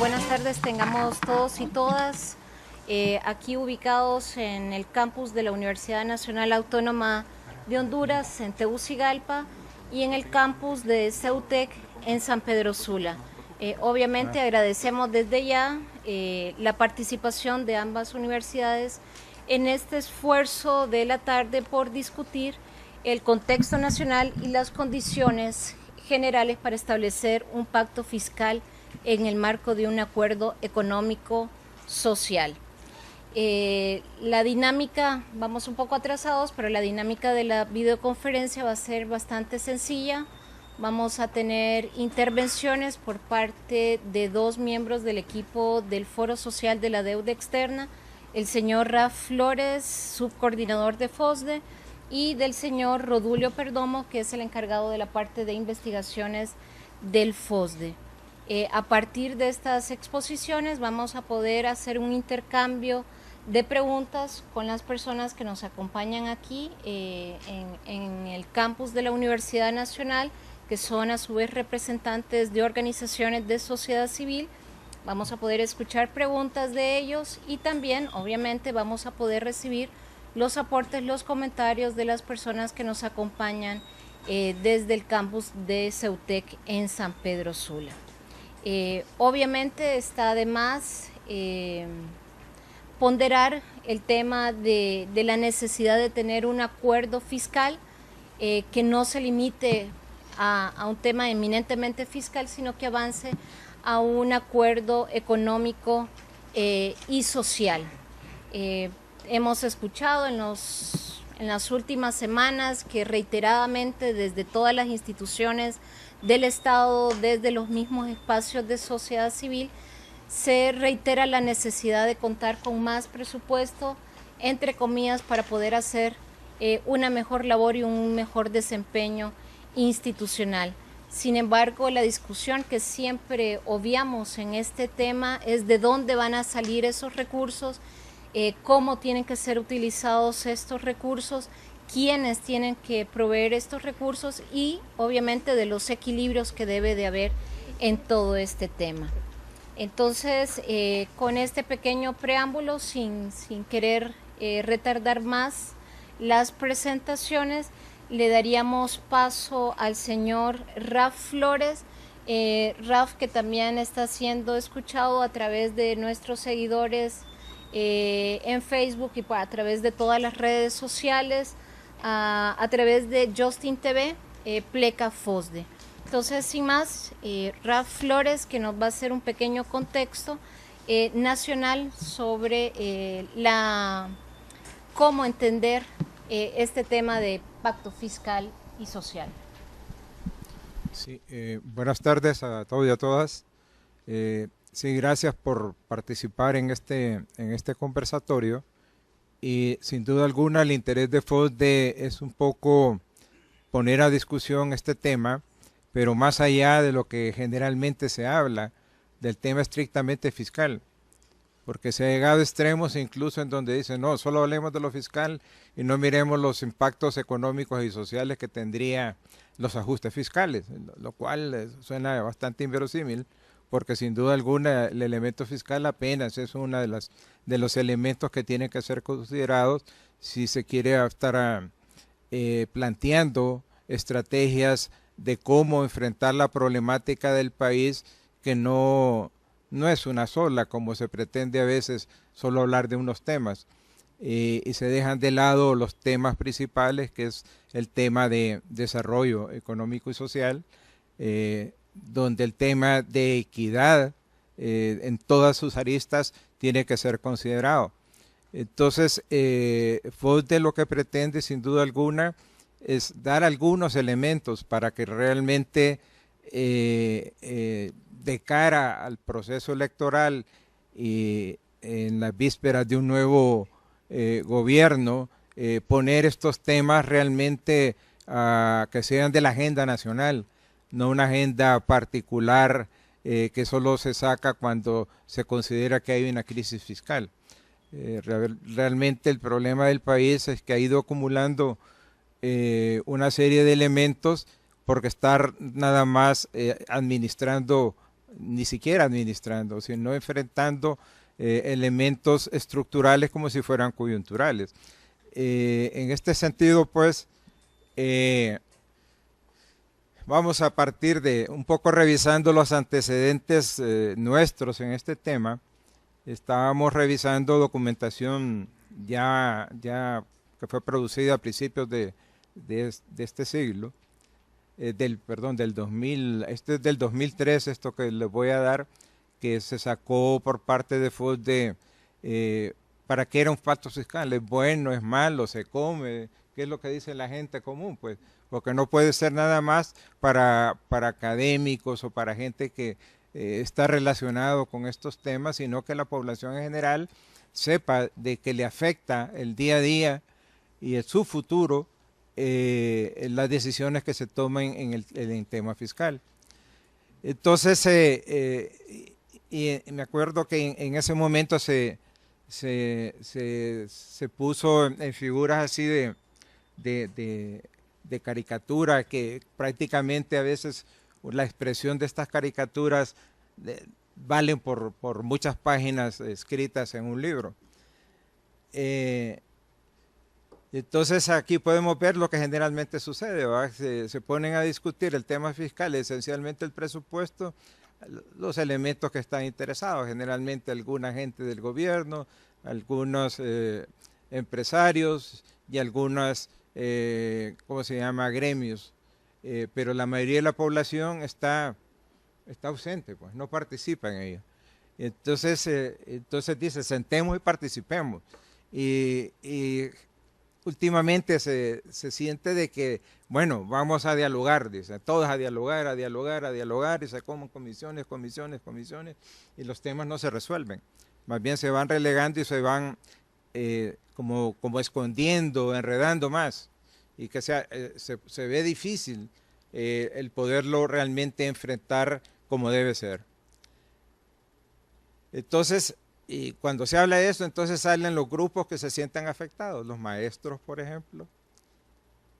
Buenas tardes tengamos todos y todas aquí ubicados en el campus de la Universidad Nacional Autónoma de Honduras en Tegucigalpa y en el campus de CEUTEC en San Pedro Sula. Obviamente agradecemos desde ya la participación de ambas universidades en este esfuerzo de la tarde por discutir el contexto nacional y las condiciones generales para establecer un pacto fiscal en el marco de un acuerdo económico social. La dinámica, vamos un poco atrasados, pero la dinámica de la videoconferencia va a ser bastante sencilla. Vamos a tener intervenciones por parte de dos miembros del equipo del Foro Social de la Deuda Externa, el señor Raf Flores, subcoordinador de FOSDE, y del señor Rodulio Perdomo, que es el encargado de la parte de investigaciones del FOSDE. A partir de estas exposiciones vamos a poder hacer un intercambio de preguntas con las personas que nos acompañan aquí en el campus de la Universidad Nacional, que son a su vez representantes de organizaciones de sociedad civil. Vamos a poder escuchar preguntas de ellos y también obviamente vamos a poder recibir los aportes, los comentarios de las personas que nos acompañan desde el campus de CEUTEC en San Pedro Sula. Obviamente está de más ponderar el tema de la necesidad de tener un acuerdo fiscal que no se limite a un tema eminentemente fiscal, sino que avance a un acuerdo económico y social. Hemos escuchado en las últimas semanas que reiteradamente desde todas las instituciones del Estado, desde los mismos espacios de sociedad civil, se reitera la necesidad de contar con más presupuesto, entre comillas, para poder hacer una mejor labor y un mejor desempeño institucional. Sin embargo, la discusión que siempre obviamos en este tema es de dónde van a salir esos recursos, cómo tienen que ser utilizados estos recursos, quiénes tienen que proveer estos recursos y obviamente de los equilibrios que debe de haber en todo este tema. Entonces, con este pequeño preámbulo, sin querer retardar más las presentaciones, le daríamos paso al señor Raf Flores. Raf, que también está siendo escuchado a través de nuestros seguidores en Facebook y a través de todas las redes sociales, a través de Justin TV, Pleca FOSDE. Entonces, sin más, Raf Flores, que nos va a hacer un pequeño contexto nacional sobre cómo entender este tema de pacto fiscal y social. Sí, buenas tardes a todos y a todas. Sí, gracias por participar en este conversatorio. Y sin duda alguna el interés de FOSDE es un poco poner a discusión este tema, pero más allá de lo que generalmente se habla, del tema estrictamente fiscal. Porque se ha llegado a extremos incluso en donde dicen, no, solo hablemos de lo fiscal y no miremos los impactos económicos y sociales que tendría los ajustes fiscales, lo cual suena bastante inverosímil, porque sin duda alguna el elemento fiscal apenas es uno de los elementos que tienen que ser considerados si se quiere estar planteando estrategias de cómo enfrentar la problemática del país, que no es una sola, como se pretende a veces solo hablar de unos temas, y se dejan de lado los temas principales, que es el tema de desarrollo económico y social, donde el tema de equidad en todas sus aristas tiene que ser considerado. Entonces, FOSDE lo que pretende sin duda alguna es dar algunos elementos para que realmente de cara al proceso electoral y en las vísperas de un nuevo gobierno, poner estos temas realmente que sean de la agenda nacional, no una agenda particular que solo se saca cuando se considera que hay una crisis fiscal. Realmente el problema del país es que ha ido acumulando una serie de elementos porque estar nada más administrando ni siquiera administrando, sino enfrentando elementos estructurales como si fueran coyunturales. En este sentido, pues, vamos a partir de un poco revisando los antecedentes nuestros en este tema. Estábamos revisando documentación ya que fue producida a principios de este siglo, del 2000, este es del 2003, esto que les voy a dar, que se sacó por parte de FUD para qué era un pacto fiscal, es bueno, es malo, se come, qué es lo que dice la gente común, pues, porque no puede ser nada más para académicos o para gente que está relacionado con estos temas, sino que la población en general sepa de que le afecta el día a día y en su futuro las decisiones que se tomen en el tema fiscal. Entonces, y me acuerdo que en ese momento se puso en figuras así de caricatura, que prácticamente a veces la expresión de estas caricaturas valen por muchas páginas escritas en un libro. Entonces aquí podemos ver lo que generalmente sucede, se ponen a discutir el tema fiscal, esencialmente el presupuesto, los elementos que están interesados, generalmente alguna gente del gobierno, algunos empresarios y algunos, ¿cómo se llama?, gremios, pero la mayoría de la población está ausente, pues no participa en ello. Entonces dice, sentemos y participemos. Y últimamente se siente de que, bueno, vamos a dialogar, dice, todos a dialogar, y se comen comisiones, y los temas no se resuelven. Más bien se van relegando y se van como escondiendo, enredando más, y que se ve difícil el poderlo realmente enfrentar como debe ser. Entonces, y cuando se habla de eso, entonces salen los grupos que se sientan afectados, los maestros, por ejemplo,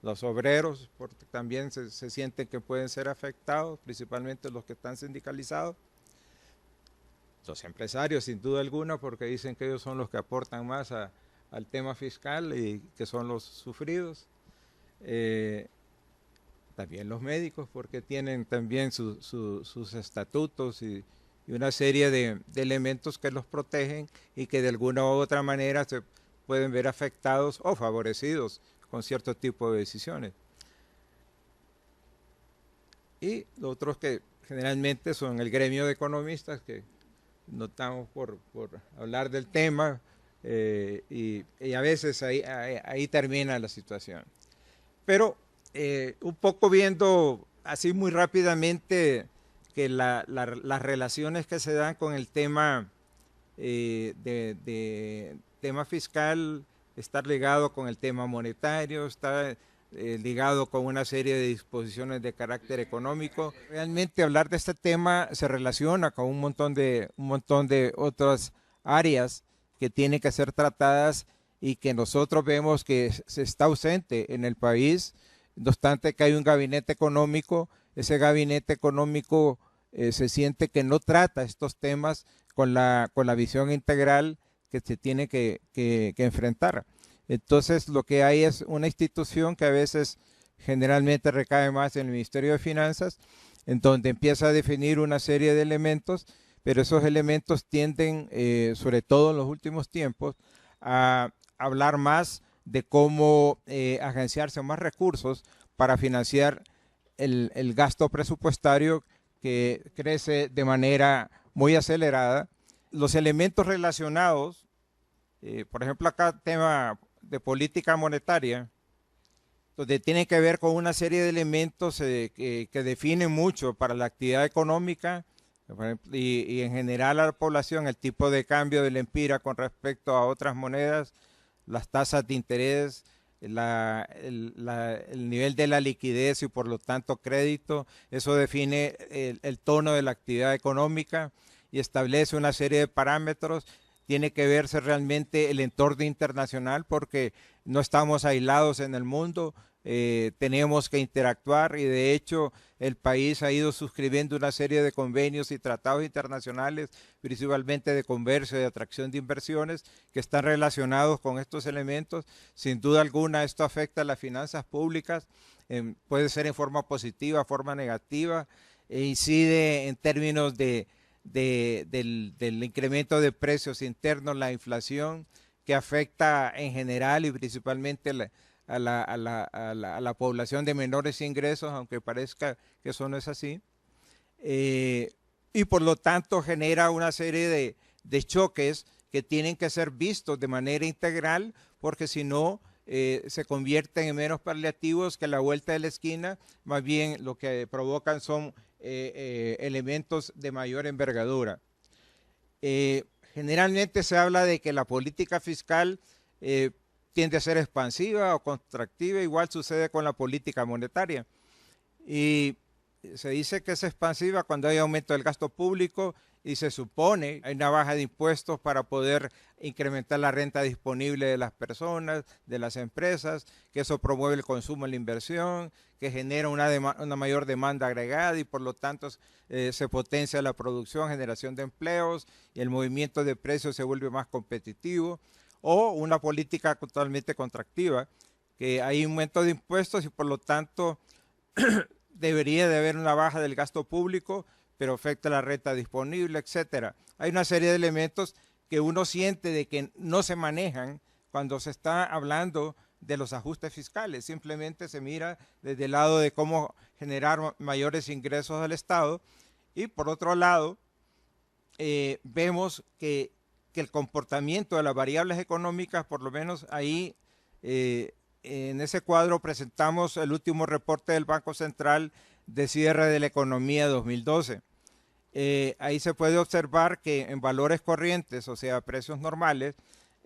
los obreros, porque también se sienten que pueden ser afectados, principalmente los que están sindicalizados, los empresarios, sin duda alguna, porque dicen que ellos son los que aportan más al tema fiscal y que son los sufridos. También los médicos, porque tienen también sus estatutos y una serie de elementos que los protegen y que de alguna u otra manera se pueden ver afectados o favorecidos con cierto tipo de decisiones. Y los otros que generalmente son el gremio de economistas, que no estamos por hablar del tema, y a veces ahí termina la situación. Pero un poco viendo así muy rápidamente que las relaciones que se dan con el tema tema fiscal está ligado con el tema monetario, está ligado con una serie de disposiciones de carácter económico. Realmente hablar de este tema se relaciona con un montón de otras áreas que tienen que ser tratadas y que nosotros vemos que se está ausente en el país, no obstante que hay un gabinete económico. Ese gabinete económico se siente que no trata estos temas con la visión integral que se tiene que enfrentar. Entonces lo que hay es una institución que a veces generalmente recae más en el Ministerio de Finanzas, en donde empieza a definir una serie de elementos, pero esos elementos tienden, sobre todo en los últimos tiempos, a hablar más de cómo agenciarse más recursos para financiar el gasto presupuestario que crece de manera muy acelerada. Los elementos relacionados, por ejemplo acá tema de política monetaria, donde tiene que ver con una serie de elementos que definen mucho para la actividad económica y en general a la población, el tipo de cambio del empira con respecto a otras monedas, las tasas de interés, el nivel de la liquidez y por lo tanto crédito. Eso define el tono de la actividad económica y establece una serie de parámetros. Tiene que verse realmente el entorno internacional porque no estamos aislados en el mundo. tenemos que interactuar y de hecho el país ha ido suscribiendo una serie de convenios y tratados internacionales, principalmente de comercio y de atracción de inversiones, que están relacionados con estos elementos. Sin duda alguna esto afecta a las finanzas públicas, puede ser en forma positiva, forma negativa, e incide en términos del incremento de precios internos, la inflación, que afecta en general y principalmente a la población de menores ingresos, aunque parezca que eso no es así. Y por lo tanto genera una serie de choques que tienen que ser vistos de manera integral, porque si no se convierten en menos paliativos que la vuelta de la esquina, más bien lo que provocan son elementos de mayor envergadura. Generalmente se habla de que la política fiscal tiende a ser expansiva o contractiva, igual sucede con la política monetaria. Y se dice que es expansiva cuando hay aumento del gasto público y se supone hay una baja de impuestos para poder incrementar la renta disponible de las personas, de las empresas, que eso promueve el consumo y la inversión, que genera una mayor demanda agregada y por lo tanto se potencia la producción, generación de empleos y el movimiento de precios se vuelve más competitivo, o una política totalmente contractiva, que hay aumento de impuestos y por lo tanto debería de haber una baja del gasto público, pero afecta la renta disponible, etcétera. Hay una serie de elementos que uno siente de que no se manejan cuando se está hablando de los ajustes fiscales. Simplemente se mira desde el lado de cómo generar mayores ingresos al Estado y por otro lado vemos que el comportamiento de las variables económicas, por lo menos ahí en ese cuadro presentamos el último reporte del Banco Central de cierre de la economía 2012. Ahí se puede observar que en valores corrientes, o sea, precios normales,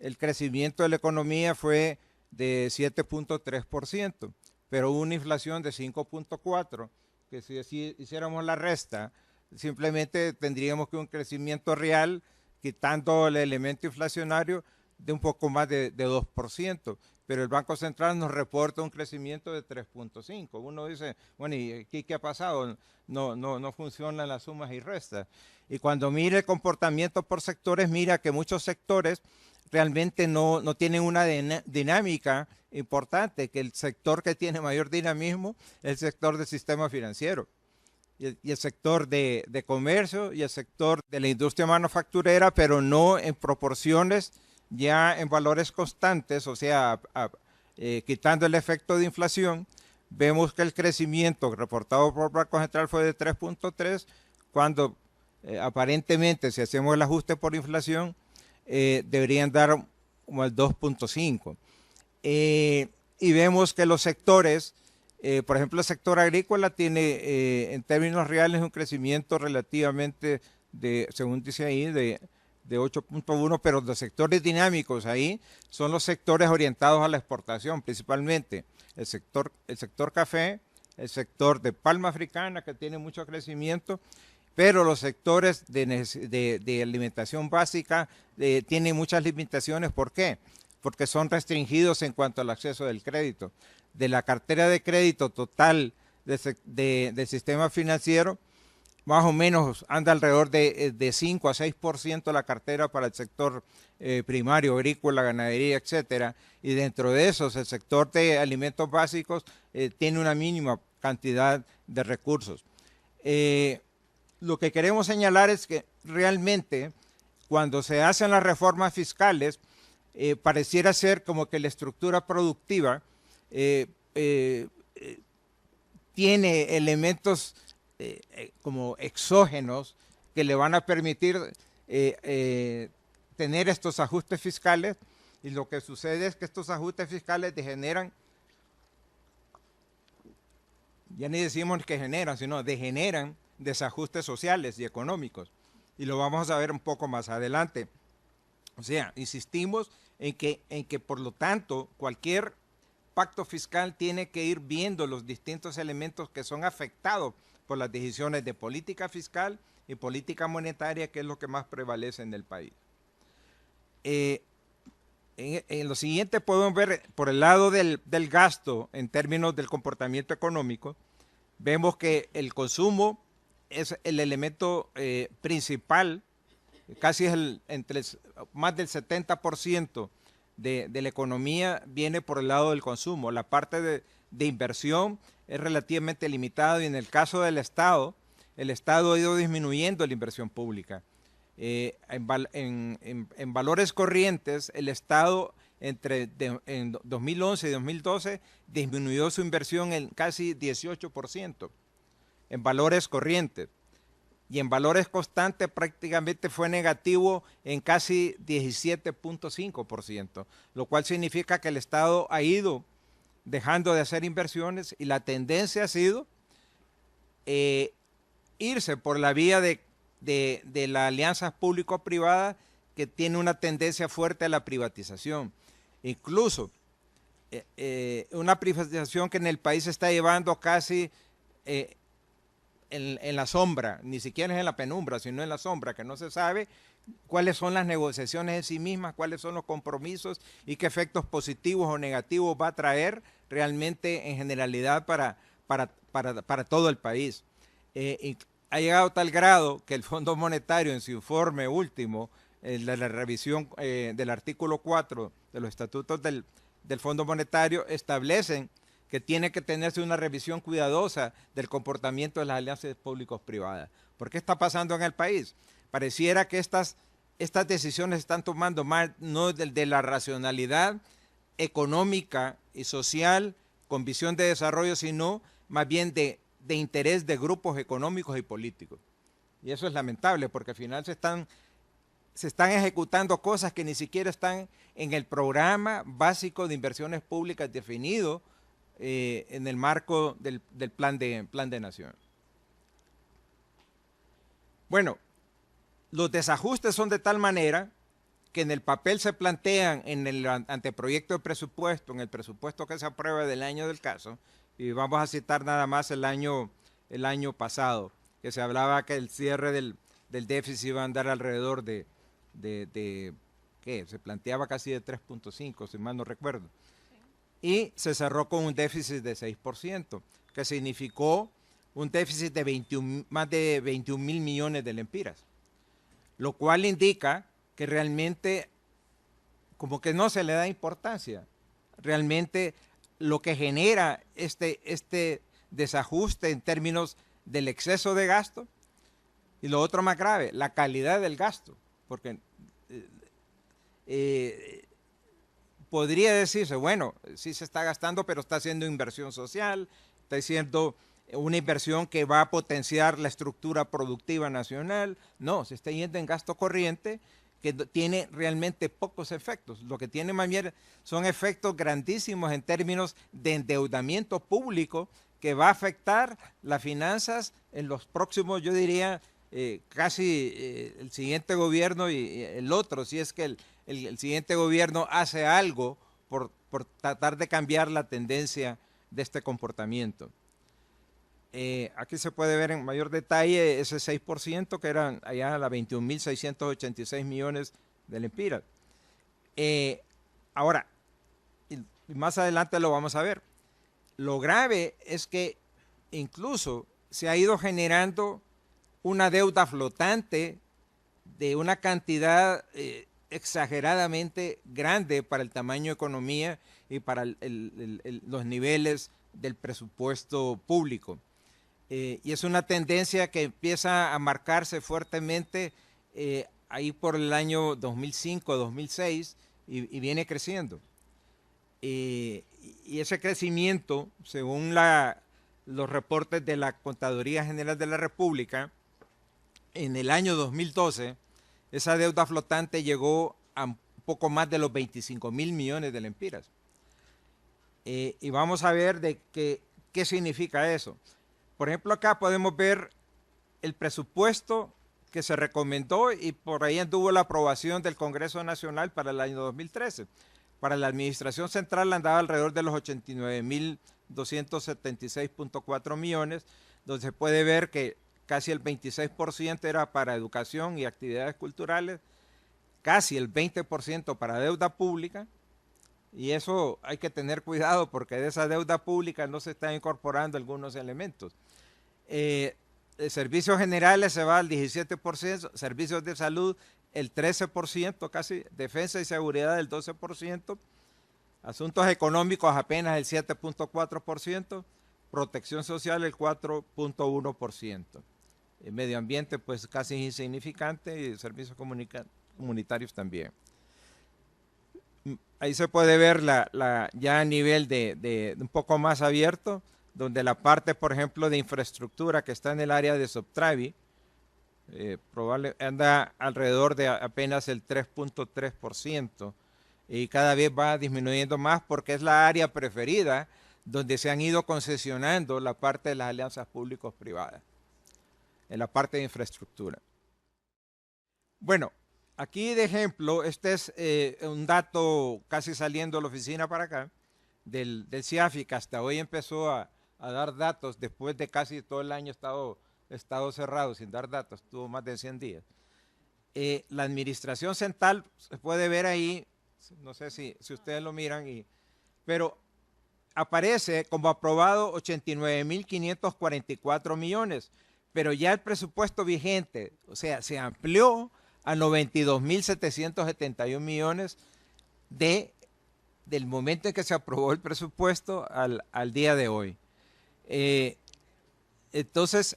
el crecimiento de la economía fue de 7.3%, pero hubo una inflación de 5.4%, que si hiciéramos la resta, simplemente tendríamos que un crecimiento real, quitando el elemento inflacionario, de un poco más de 2%, pero el Banco Central nos reporta un crecimiento de 3.5%. Uno dice, bueno, ¿y aquí qué ha pasado? No funcionan las sumas y restas. Y cuando mire el comportamiento por sectores, mira que muchos sectores realmente no tienen una dinámica importante, que el sector que tiene mayor dinamismo es el sector del sistema financiero. Y el sector de comercio y el sector de la industria manufacturera, pero no en proporciones ya en valores constantes, o sea, quitando el efecto de inflación, vemos que el crecimiento reportado por Banco Central fue de 3.3, cuando aparentemente, si hacemos el ajuste por inflación, deberían dar como el 2.5. Y vemos que los sectores, por ejemplo, el sector agrícola tiene en términos reales un crecimiento relativamente, según dice ahí, de 8.1, pero los sectores dinámicos ahí son los sectores orientados a la exportación, principalmente el sector café, el sector de palma africana, que tiene mucho crecimiento, pero los sectores de alimentación básica tienen muchas limitaciones. ¿Por qué? Porque son restringidos en cuanto al acceso del crédito. De la cartera de crédito total del sistema financiero, más o menos anda alrededor de 5 a 6% la cartera para el sector primario, agrícola, ganadería, etcétera. Y dentro de esos, el sector de alimentos básicos tiene una mínima cantidad de recursos. Lo que queremos señalar es que realmente cuando se hacen las reformas fiscales, pareciera ser como que la estructura productiva tiene elementos como exógenos que le van a permitir tener estos ajustes fiscales, y lo que sucede es que estos ajustes fiscales degeneran, ya ni decimos que generan, sino degeneran desajustes sociales y económicos, y lo vamos a ver un poco más adelante. O sea, insistimos en que por lo tanto cualquier pacto fiscal tiene que ir viendo los distintos elementos que son afectados por las decisiones de política fiscal y política monetaria, que es lo que más prevalece en el país. En lo siguiente podemos ver por el lado del gasto en términos del comportamiento económico, vemos que el consumo es el elemento principal, casi es más del 70% de la economía viene por el lado del consumo. La parte de inversión es relativamente limitada y en el caso del Estado, el Estado ha ido disminuyendo la inversión pública. En valores corrientes, el Estado en 2011 y 2012 disminuyó su inversión en casi 18% en valores corrientes, y en valores constantes prácticamente fue negativo en casi 17.5%, lo cual significa que el Estado ha ido dejando de hacer inversiones y la tendencia ha sido irse por la vía de las alianzas público-privadas, que tiene una tendencia fuerte a la privatización. Incluso una privatización que en el país se está llevando casi en la sombra, ni siquiera es en la penumbra, sino en la sombra, que no se sabe cuáles son las negociaciones en sí mismas, cuáles son los compromisos y qué efectos positivos o negativos va a traer realmente en generalidad para todo el país. Ha llegado a tal grado que el Fondo Monetario en su informe último, de la revisión del artículo 4 de los estatutos del Fondo Monetario, establecen que tiene que tenerse una revisión cuidadosa del comportamiento de las alianzas públicos-privadas. ¿Por qué está pasando en el país? Pareciera que estas decisiones están tomando más no de la racionalidad económica y social con visión de desarrollo, sino más bien de interés de grupos económicos y políticos. Y eso es lamentable, porque al final se están ejecutando cosas que ni siquiera están en el programa básico de inversiones públicas definido en el marco del plan de nación. Bueno, los desajustes son de tal manera que en el papel se plantean en el anteproyecto de presupuesto, en el presupuesto que se aprueba del año del caso, y vamos a citar nada más el año pasado, que se hablaba que el cierre del déficit iba a andar alrededor ¿qué? Se planteaba casi de 3.5, si mal no recuerdo. Y se cerró con un déficit de 6%, que significó un déficit de más de 21,000 millones de lempiras, lo cual indica que realmente como que no se le da importancia. Realmente lo que genera este desajuste en términos del exceso de gasto, y lo otro más grave, la calidad del gasto, porque podría decirse, bueno, sí se está gastando, pero está haciendo inversión social, está haciendo una inversión que va a potenciar la estructura productiva nacional. No, se está yendo en gasto corriente que tiene realmente pocos efectos. Lo que tiene más bien son efectos grandísimos en términos de endeudamiento público que va a afectar las finanzas en los próximos, yo diría, casi el siguiente gobierno y el otro, si es que el siguiente gobierno hace algo por tratar de cambiar la tendencia de este comportamiento. Aquí se puede ver en mayor detalle ese 6% que eran allá las 21,686 millones de lempiras. Ahora, y más adelante lo vamos a ver, lo grave es que incluso se ha ido generando una deuda flotante de una cantidad exageradamente grande para el tamaño de economía y para los niveles del presupuesto público. Y es una tendencia que empieza a marcarse fuertemente ahí por el año 2005-2006 y viene creciendo. Y ese crecimiento, según los reportes de la Contaduría General de la República, en el año 2012, esa deuda flotante llegó a un poco más de los 25,000 millones de lempiras. Y vamos a ver qué significa eso. Por ejemplo, acá podemos ver el presupuesto que se recomendó y por ahí anduvo la aprobación del Congreso Nacional para el año 2013. Para la Administración Central andaba alrededor de los 89,276,4 millones, donde se puede ver que casi el 26% era para educación y actividades culturales, casi el 20% para deuda pública, y eso hay que tener cuidado porque de esa deuda pública no se están incorporando algunos elementos. Servicios generales se va al 17%, servicios de salud el 13%, casi defensa y seguridad el 12%, asuntos económicos apenas el 7.4%, protección social el 4.1%. El medio ambiente pues casi insignificante y servicios comunitarios también. Ahí se puede ver ya a nivel de un poco más abierto, donde la parte, por ejemplo, de infraestructura que está en el área de Subtravi, anda alrededor de apenas el 3.3% y cada vez va disminuyendo más porque es la área preferida donde se han ido concesionando la parte de las alianzas públicos-privadas, en la parte de infraestructura. Bueno, aquí de ejemplo, este es un dato casi saliendo de la oficina para acá, del CIAFI, que hasta hoy empezó a dar datos después de casi todo el año estado cerrado sin dar datos, tuvo más de 100 días. La administración central se puede ver ahí, no sé si ustedes lo miran, pero aparece como aprobado 89.544 millones, pero ya el presupuesto vigente, o sea, se amplió a 92.771 millones del momento en que se aprobó el presupuesto al día de hoy. Entonces,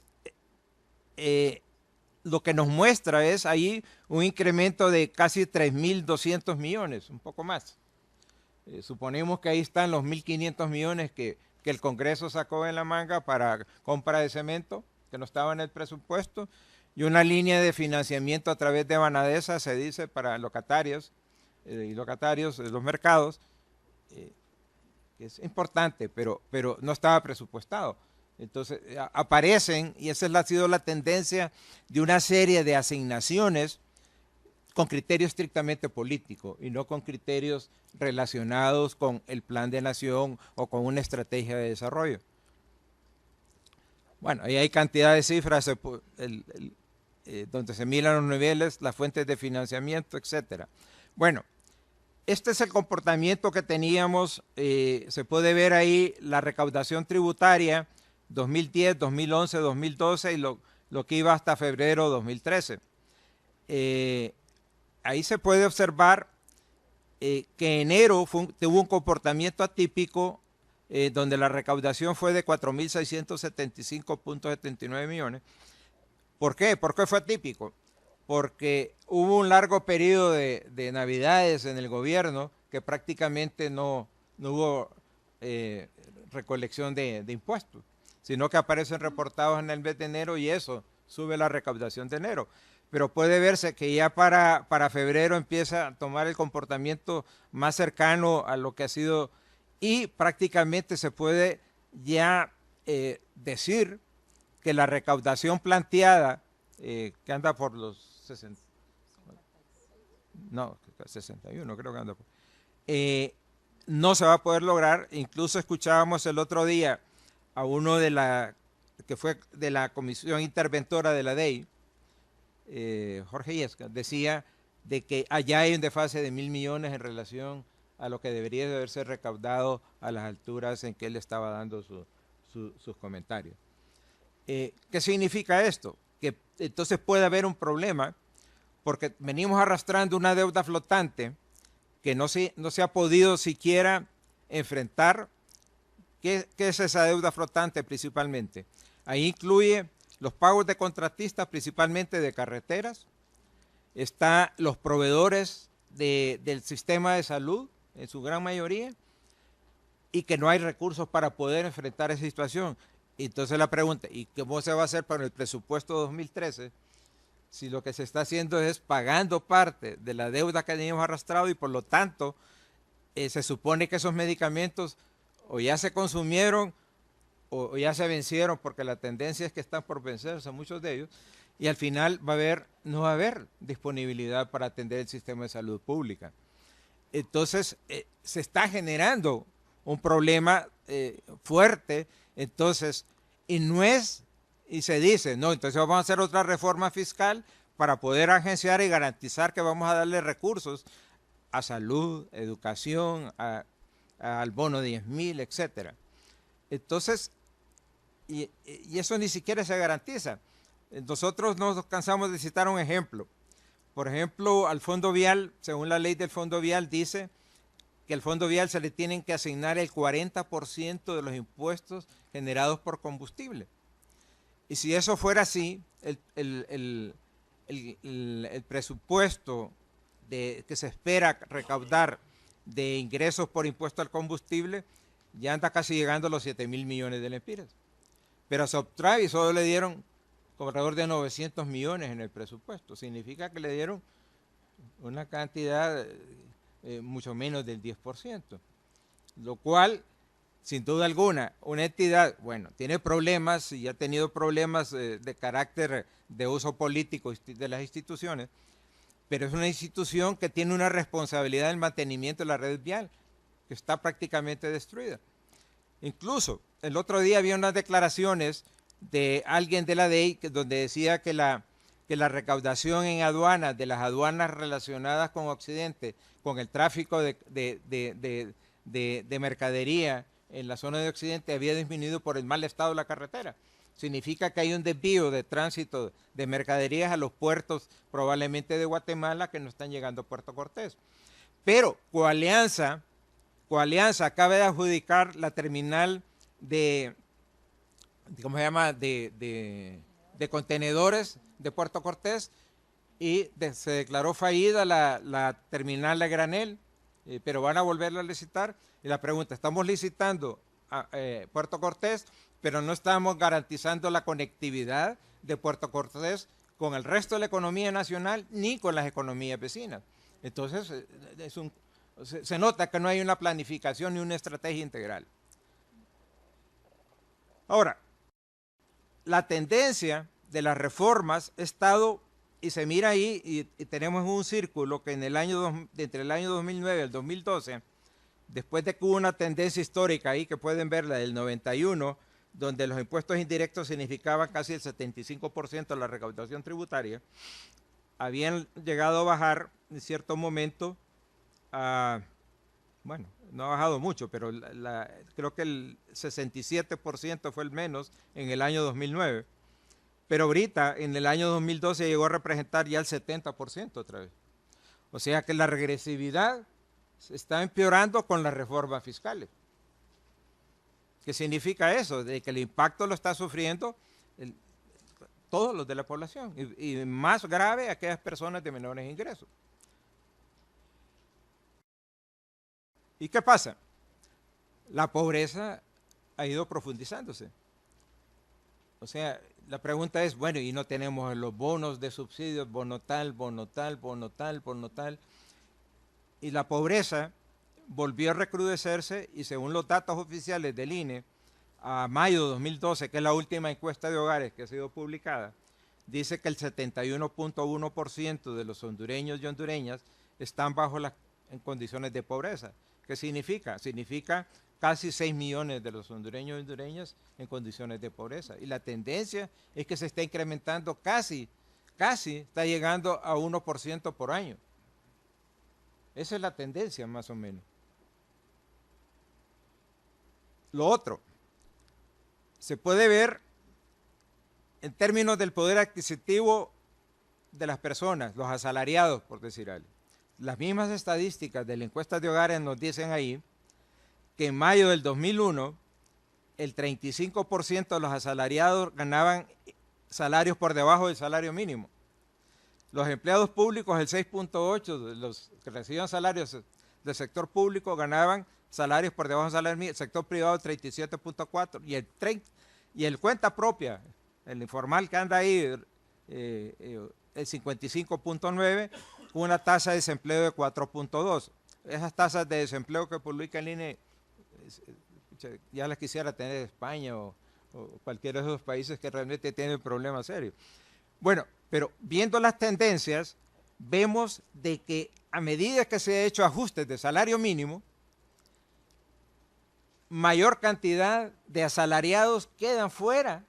lo que nos muestra es ahí un incremento de casi 3.200 millones, un poco más. Suponemos que ahí están los 1.500 millones que el Congreso sacó en la manga para compra de cemento, que no estaba en el presupuesto, y una línea de financiamiento a través de Banadesa, se dice, para locatarios y locatarios de los mercados, que es importante, pero no estaba presupuestado. Entonces aparecen, y esa ha sido la tendencia de una serie de asignaciones con criterio estrictamente político y no con criterios relacionados con el plan de nación o con una estrategia de desarrollo. Bueno, ahí hay cantidad de cifras donde se miran los niveles, las fuentes de financiamiento, etcétera. Bueno, este es el comportamiento que teníamos, se puede ver ahí la recaudación tributaria 2010, 2011, 2012 y lo que iba hasta febrero 2013. Ahí se puede observar que enero tuvo un comportamiento atípico donde la recaudación fue de 4.675.79 millones. ¿Por qué? ¿Por qué fue atípico? Porque hubo un largo periodo de navidades en el gobierno que prácticamente no hubo recolección de impuestos, sino que aparecen reportados en el mes de enero y eso sube la recaudación de enero. Pero puede verse que ya para febrero empieza a tomar el comportamiento más cercano a lo que ha sido y prácticamente se puede ya decir que la recaudación planteada, que anda por los 60, no, 61 creo que anda por, no se va a poder lograr. Incluso escuchábamos el otro día a uno que fue de la comisión interventora de la DEI, Jorge Yesca, decía de que allá hay un desfase de 1.000 millones en relación a lo que debería de haberse recaudado a las alturas en que él estaba dando sus comentarios. ¿Qué significa esto? Que entonces puede haber un problema porque venimos arrastrando una deuda flotante que no se ha podido siquiera enfrentar. ¿Qué es esa deuda flotante principalmente? Ahí incluye los pagos de contratistas, principalmente de carreteras, está los proveedores del sistema de salud, en su gran mayoría, y que no hay recursos para poder enfrentar esa situación. Entonces la pregunta, ¿y cómo se va a hacer para el presupuesto 2013 si lo que se está haciendo es pagando parte de la deuda que teníamos arrastrado y por lo tanto se supone que esos medicamentos o ya se consumieron o ya se vencieron, porque la tendencia es que están por vencerse muchos de ellos, y al final no va a haber disponibilidad para atender el sistema de salud pública? Entonces se está generando un problema fuerte. Entonces, y se dice, no, entonces vamos a hacer otra reforma fiscal para poder agenciar y garantizar que vamos a darle recursos a salud, educación, al bono 10.000, etcétera. Entonces, y eso ni siquiera se garantiza. Nosotros nos cansamos de citar un ejemplo. Por ejemplo, al Fondo Vial, según la ley del Fondo Vial, dice que al Fondo Vial se le tienen que asignar el 40% de los impuestos generados por combustible. Y si eso fuera así, el presupuesto que se espera recaudar de ingresos por impuesto al combustible ya anda casi llegando a los 7.000 millones de lempiras. Pero a Subtravi solo le dieron alrededor de 900 millones en el presupuesto. Significa que le dieron una cantidad mucho menos del 10%. Lo cual, sin duda alguna, una entidad, bueno, tiene problemas y ha tenido problemas de carácter de uso político de las instituciones, pero es una institución que tiene una responsabilidad en el mantenimiento de la red vial, que está prácticamente destruida. Incluso, el otro día había unas declaraciones de alguien de la DEI donde decía que la recaudación en aduanas, de las aduanas relacionadas con Occidente, con el tráfico de mercadería en la zona de Occidente, había disminuido por el mal estado de la carretera. Significa que hay un desvío de tránsito de mercaderías a los puertos, probablemente de Guatemala, que no están llegando a Puerto Cortés. Pero Coalianza acaba de adjudicar la terminal ¿cómo se llama?, de contenedores de Puerto Cortés, y se declaró fallida la terminal de granel, pero van a volverla a licitar. Y la pregunta, estamos licitando a Puerto Cortés, pero no estamos garantizando la conectividad de Puerto Cortés con el resto de la economía nacional ni con las economías vecinas. Entonces, se nota que no hay una planificación ni una estrategia integral. Ahora, la tendencia de las reformas ha estado, y se mira ahí, y tenemos un círculo que entre el año 2009 y el 2012, después de que hubo una tendencia histórica ahí, que pueden ver la del 91, donde los impuestos indirectos significaban casi el 75% de la recaudación tributaria, habían llegado a bajar en cierto momento bueno, no ha bajado mucho, pero creo que el 67% fue el menos en el año 2009. Pero ahorita, en el año 2012, llegó a representar ya el 70% otra vez. O sea que la regresividad se está empeorando con las reformas fiscales. ¿Qué significa eso? De que el impacto lo está sufriendo todos los de la población, y más grave aquellas personas de menores ingresos. ¿Y qué pasa? La pobreza ha ido profundizándose. O sea, la pregunta es, bueno, y no tenemos los bonos de subsidios, bono tal, bono tal, bono tal, bono tal. Y la pobreza volvió a recrudecerse, y según los datos oficiales del INE, a mayo de 2012, que es la última encuesta de hogares que ha sido publicada, dice que el 71.1% de los hondureños y hondureñas están en condiciones de pobreza. ¿Qué significa? Significa casi 6 millones de los hondureños y hondureñas en condiciones de pobreza. Y la tendencia es que se está incrementando casi está llegando a 1% por año. Esa es la tendencia, más o menos. Lo otro, se puede ver en términos del poder adquisitivo de las personas, los asalariados, por decir algo. Las mismas estadísticas de la encuesta de hogares nos dicen ahí que en mayo del 2001 el 35% de los asalariados ganaban salarios por debajo del salario mínimo. Los empleados públicos, el 6.8% de los que recibían salarios del sector público ganaban salarios por debajo del salario mínimo, el sector privado el 37.4%, y el cuenta propia, el informal que anda ahí, el 55.9%, con una tasa de desempleo de 4.2%. Esas tasas de desempleo que publica el INE, ya las quisiera tener España o cualquiera de esos países que realmente tienen problemas serios. Bueno, pero viendo las tendencias, vemos de que a medida que se ha hecho ajustes de salario mínimo, mayor cantidad de asalariados quedan fuera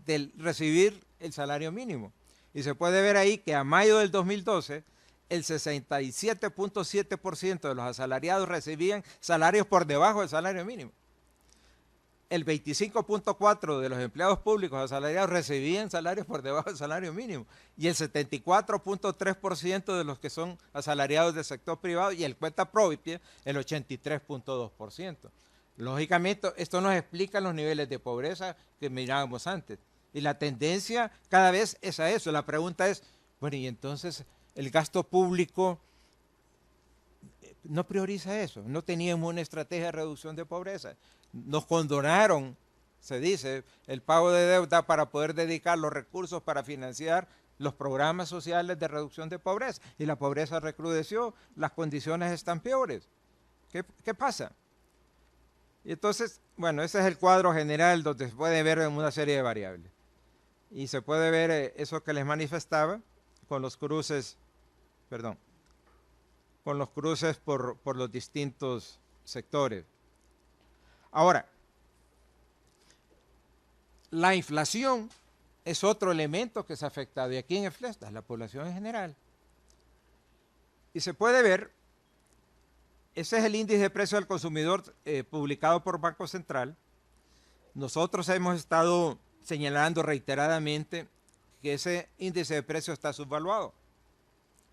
de recibir el salario mínimo. Y se puede ver ahí que a mayo del 2012, el 67.7% de los asalariados recibían salarios por debajo del salario mínimo. El 25.4% de los empleados públicos asalariados recibían salarios por debajo del salario mínimo. Y el 74.3% de los que son asalariados del sector privado y el cuenta propia, el 83.2%. Lógicamente, esto nos explica los niveles de pobreza que mirábamos antes. Y la tendencia cada vez es a eso. La pregunta es, bueno, y entonces el gasto público no prioriza eso. No teníamos una estrategia de reducción de pobreza. Nos condonaron, se dice, el pago de deuda para poder dedicar los recursos para financiar los programas sociales de reducción de pobreza. Y la pobreza recrudeció, las condiciones están peores. ¿Qué pasa? Y entonces, bueno, ese es el cuadro general donde se puede ver una serie de variables. Y se puede ver eso que les manifestaba con los cruces, con los cruces por los distintos sectores. Ahora, la inflación es otro elemento que se ha afectado. ¿Y a quién afecta? La población en general. Y se puede ver, ese es el índice de precio del consumidor publicado por Banco Central. Nosotros hemos estado señalando reiteradamente que ese índice de precio está subvaluado,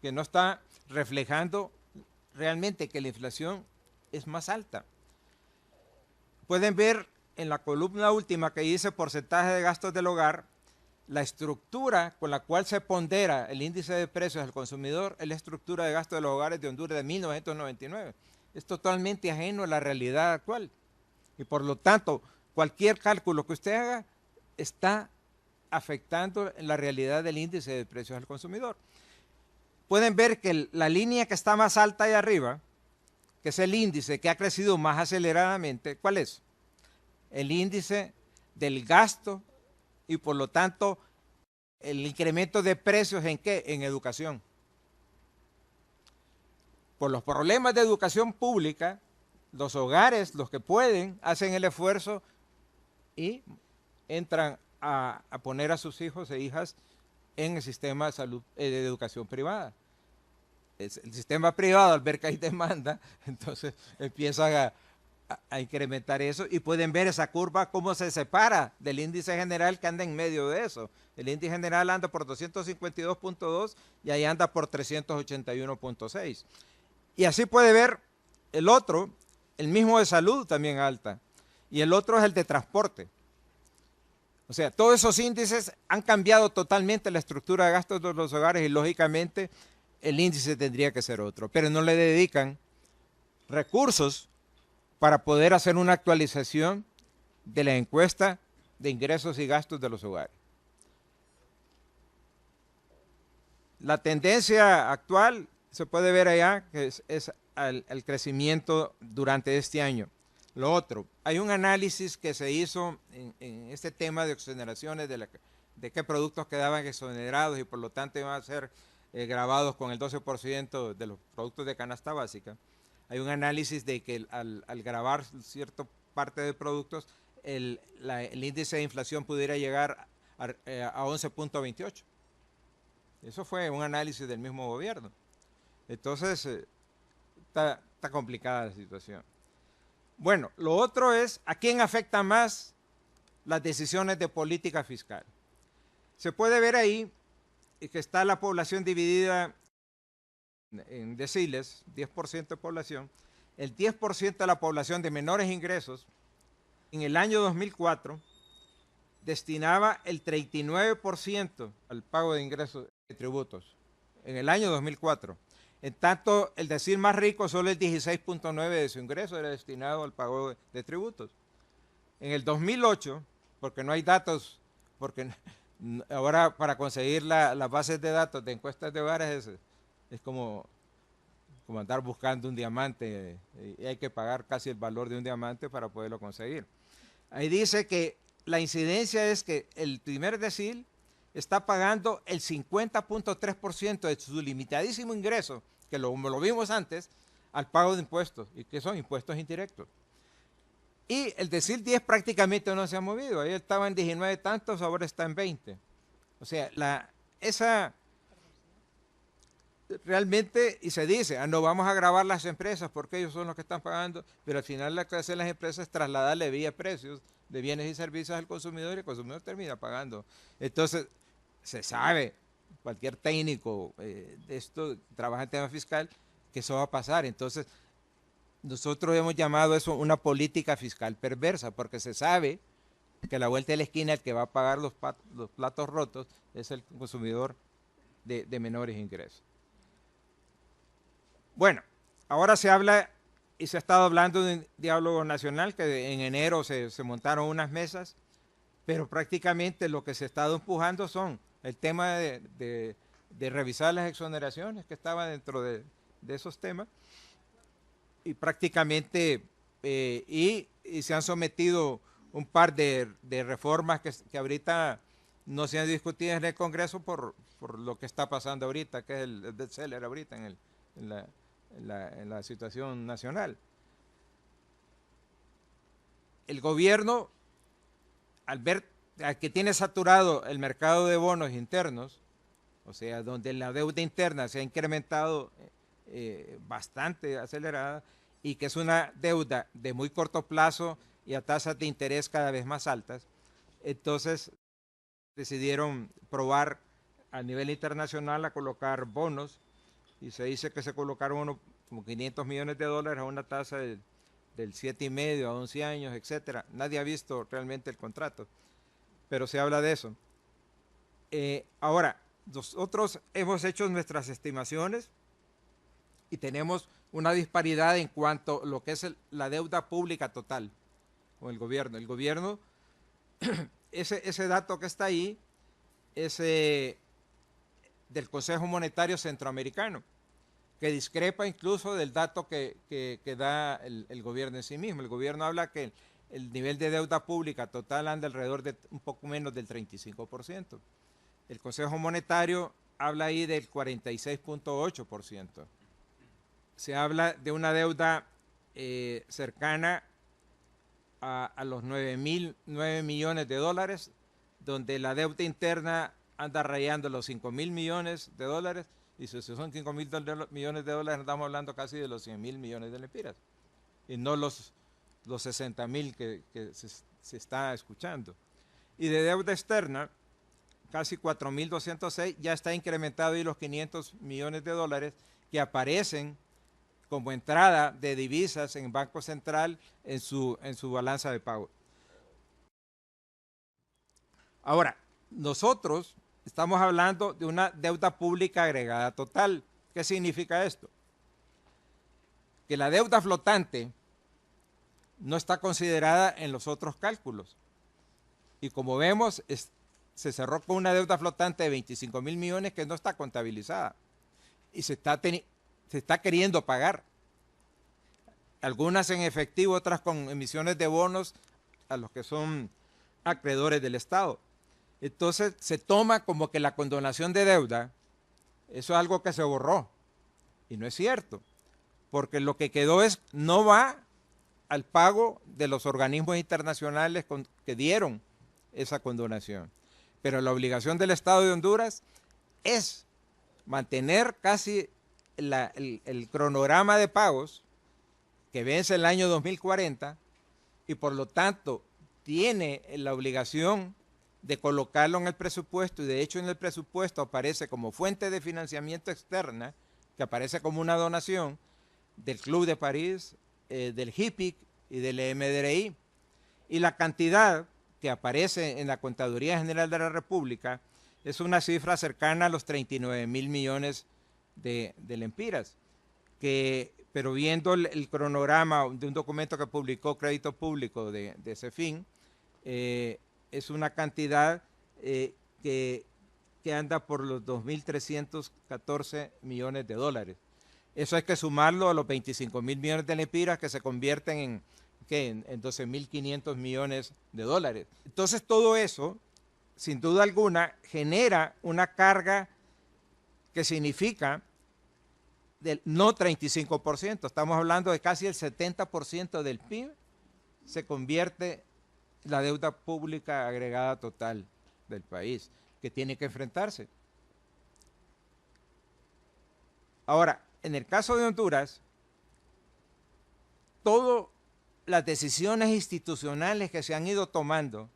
que no está reflejando realmente que la inflación es más alta. Pueden ver en la columna última que dice porcentaje de gastos del hogar, la estructura con la cual se pondera el índice de precios del consumidor es la estructura de gastos de los hogares de Honduras de 1999. Es totalmente ajeno a la realidad actual. Y por lo tanto, cualquier cálculo que usted haga está afectando la realidad del índice de precios al consumidor. Pueden ver que la línea que está más alta ahí arriba, que es el índice que ha crecido más aceleradamente, ¿cuál es? El índice del gasto y por lo tanto el incremento de precios ¿en qué? En educación. Por los problemas de educación pública, los hogares, los que pueden, hacen el esfuerzo y entran a poner a sus hijos e hijas en el sistema de salud, de educación privada. El sistema privado, al ver que hay demanda, entonces empiezan a incrementar eso y pueden ver esa curva cómo se separa del índice general que anda en medio de eso. El índice general anda por 252.2 y ahí anda por 381.6. Y así puede ver el otro, el mismo de salud también alta, y el otro es el de transporte. O sea, todos esos índices han cambiado totalmente la estructura de gastos de los hogares y lógicamente el índice tendría que ser otro, pero no le dedican recursos para poder hacer una actualización de la encuesta de ingresos y gastos de los hogares. La tendencia actual se puede ver allá, que es el crecimiento durante este año. Lo otro, hay un análisis que se hizo en este tema de exoneraciones, de qué productos quedaban exonerados y por lo tanto iban a ser grabados con el 12% de los productos de canasta básica. Hay un análisis de que al grabar cierta parte de productos, el índice de inflación pudiera llegar a 11.28. Eso fue un análisis del mismo gobierno. Entonces, está complicada la situación. Bueno, lo otro es, ¿a quién afecta más las decisiones de política fiscal? Se puede ver ahí que está la población dividida en deciles, 10% de población. El 10% de la población de menores ingresos, en el año 2004, destinaba el 39% al pago de ingresos de tributos, en el año 2004. En tanto, el decil más rico, solo el 16.9% de su ingreso era destinado al pago de tributos. En el 2008, porque no hay datos, porque ahora para conseguir las bases de datos de encuestas de hogares es como andar buscando un diamante y hay que pagar casi el valor de un diamante para poderlo conseguir. Ahí dice que la incidencia es que el primer decil está pagando el 50.3% de su limitadísimo ingreso, que lo vimos antes, al pago de impuestos, y que son impuestos indirectos. Y el decil 10 prácticamente no se ha movido, ahí estaba en 19 tantos, ahora está en 20. O sea, esa realmente, y se dice, no vamos a gravar las empresas porque ellos son los que están pagando, pero al final lo que hacen las empresas es trasladarle vía precios de bienes y servicios al consumidor y el consumidor termina pagando. Entonces, se sabe, cualquier técnico de esto trabaja en tema fiscal, que eso va a pasar. Entonces, nosotros hemos llamado eso una política fiscal perversa, porque se sabe que a la vuelta de la esquina el que va a pagar los platos rotos es el consumidor de menores ingresos. Bueno, ahora se habla y se ha estado hablando de un diálogo nacional, que en enero se montaron unas mesas, pero prácticamente lo que se ha estado empujando son el tema de revisar las exoneraciones que estaban dentro de esos temas, y prácticamente y se han sometido un par de reformas que ahorita no se han discutido en el Congreso por lo que está pasando ahorita, que es el bestseller ahorita en la situación nacional. El gobierno, al ver que tiene saturado el mercado de bonos internos, o sea, donde la deuda interna se ha incrementado bastante acelerada, y que es una deuda de muy corto plazo y a tasas de interés cada vez más altas, entonces decidieron probar a nivel internacional a colocar bonos, y se dice que se colocaron como 500 millones de dólares a una tasa del 7,5 a 11 años, etcétera. Nadie ha visto realmente el contrato, pero se habla de eso. Ahora, nosotros hemos hecho nuestras estimaciones y tenemos una disparidad en cuanto a lo que es la deuda pública total con el gobierno. El gobierno, ese dato que está ahí es del Consejo Monetario Centroamericano, que discrepa incluso del dato que da el gobierno en sí mismo. El gobierno habla que el nivel de deuda pública total anda alrededor de un poco menos del 35%. El Consejo Monetario habla ahí del 46,8%. Se habla de una deuda cercana a los 9 millones de dólares, donde la deuda interna anda rayando los 5,000 millones de dólares, y si son 5,000 millones de dólares, estamos hablando casi de los 100,000 millones de lempiras, y no los 60,000 que se está escuchando. Y de deuda externa, casi 4,206, ya está incrementado y los 500 millones de dólares que aparecen como entrada de divisas en Banco Central en su balanza de pago. Ahora, nosotros estamos hablando de una deuda pública agregada total. ¿Qué significa esto? Que la deuda flotante no está considerada en los otros cálculos. Y como vemos, se cerró con una deuda flotante de 25,000 millones que no está contabilizada. Y se está queriendo pagar. Algunas en efectivo, otras con emisiones de bonos a los que son acreedores del Estado. Entonces se toma como que la condonación de deuda, eso es algo que se borró. Y no es cierto, porque lo que quedó no va al pago de los organismos internacionales que dieron esa condonación. Pero la obligación del Estado de Honduras es mantener casi el cronograma de pagos que vence el año 2040, y por lo tanto tiene la obligación de colocarlo en el presupuesto, y de hecho en el presupuesto aparece como fuente de financiamiento externa, que aparece como una donación del Club de París, del HIPIC y del MDRI, y la cantidad que aparece en la Contaduría General de la República es una cifra cercana a los 39,000 millones de lempiras, pero viendo el cronograma de un documento que publicó Crédito Público de CEFIN, es una cantidad que anda por los 2,314 millones de dólares. Eso hay que sumarlo a los 25,000 millones de lempiras, que se convierten en 12,500 millones de dólares. Entonces todo eso, sin duda alguna, genera una carga que significa no 35%, estamos hablando de casi el 70% del PIB se convierte en la deuda pública agregada total del país, que tiene que enfrentarse. Ahora, en el caso de Honduras, todas las decisiones institucionales que se han ido tomando,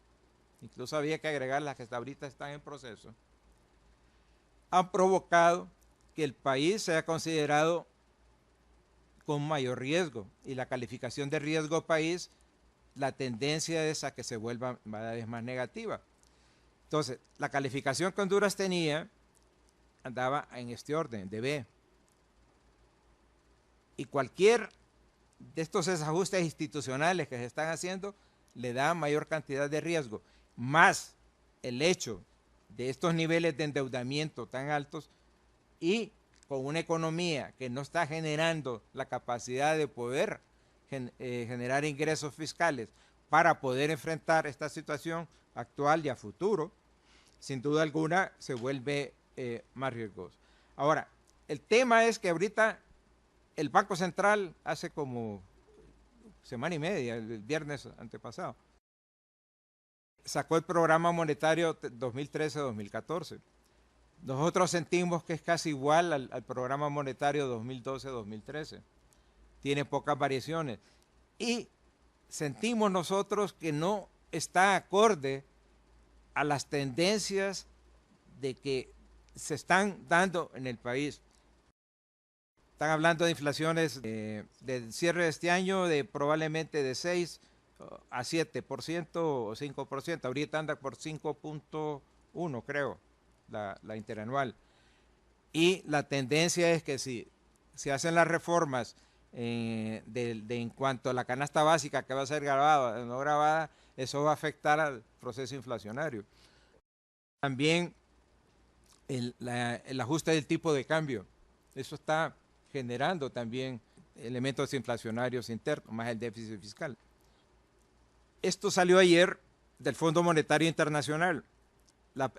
incluso había que agregar las que hasta ahorita están en proceso, han provocado que el país sea considerado con mayor riesgo, y la calificación de riesgo país, la tendencia es a que se vuelva cada vez más negativa. Entonces, la calificación que Honduras tenía andaba en este orden, de B. Y cualquier de estos desajustes institucionales que se están haciendo le da mayor cantidad de riesgo, más el hecho de estos niveles de endeudamiento tan altos y con una economía que no está generando la capacidad de poder generar ingresos fiscales para poder enfrentar esta situación actual y a futuro, sin duda alguna se vuelve más riesgoso. Ahora, el tema es que ahorita el Banco Central hace como semana y media, el viernes antepasado, sacó el programa monetario 2013-2014. Nosotros sentimos que es casi igual al programa monetario 2012-2013. Tiene pocas variaciones. Y sentimos nosotros que no está acorde a las tendencias de que se están dando en el país. Están hablando de inflaciones del cierre de este año de probablemente de 6 a 7% o 5%. Ahorita anda por 5.1, creo, la interanual. Y la tendencia es que si se hacen las reformas en cuanto a la canasta básica que va a ser grabada o no grabada, eso va a afectar al proceso inflacionario. También el ajuste del tipo de cambio, eso está generando también elementos inflacionarios internos, más el déficit fiscal. Esto salió ayer del Fondo Monetario Internacional,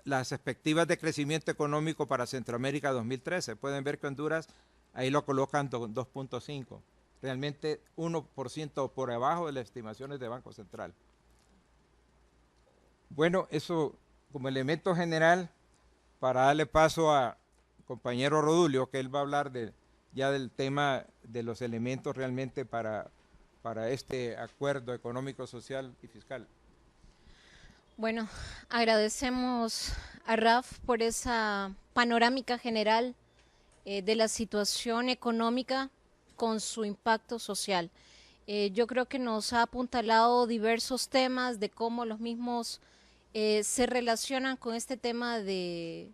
las expectativas de crecimiento económico para Centroamérica 2013. Pueden ver que Honduras ahí lo colocan 2.5, realmente 1% por abajo de las estimaciones de Banco Central. Bueno, eso como elemento general, para darle paso a compañero Rodulio, que él va a hablar ya del tema de los elementos realmente para este acuerdo económico, social y fiscal. Bueno, agradecemos a Raf por esa panorámica general de la situación económica con su impacto social. Yo creo que nos ha apuntalado diversos temas de cómo los mismos se relacionan con este tema de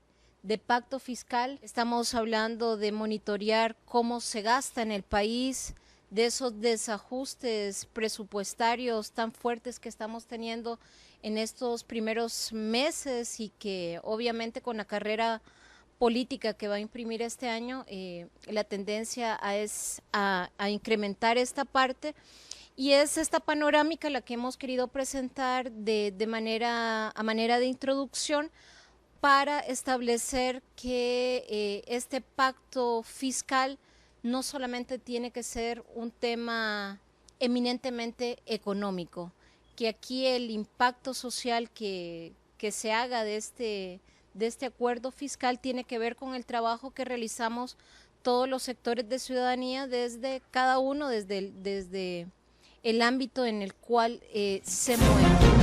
pacto fiscal. Estamos hablando de monitorear cómo se gasta en el país, de esos desajustes presupuestarios tan fuertes que estamos teniendo en estos primeros meses y que obviamente con la carrera política que va a imprimir este año, la tendencia es a incrementar esta parte. Y es esta panorámica la que hemos querido presentar a manera de introducción para establecer que este pacto fiscal no solamente tiene que ser un tema eminentemente económico, que aquí el impacto social que se haga de este acuerdo fiscal tiene que ver con el trabajo que realizamos todos los sectores de ciudadanía desde cada uno, desde el ámbito en el cual se mueve.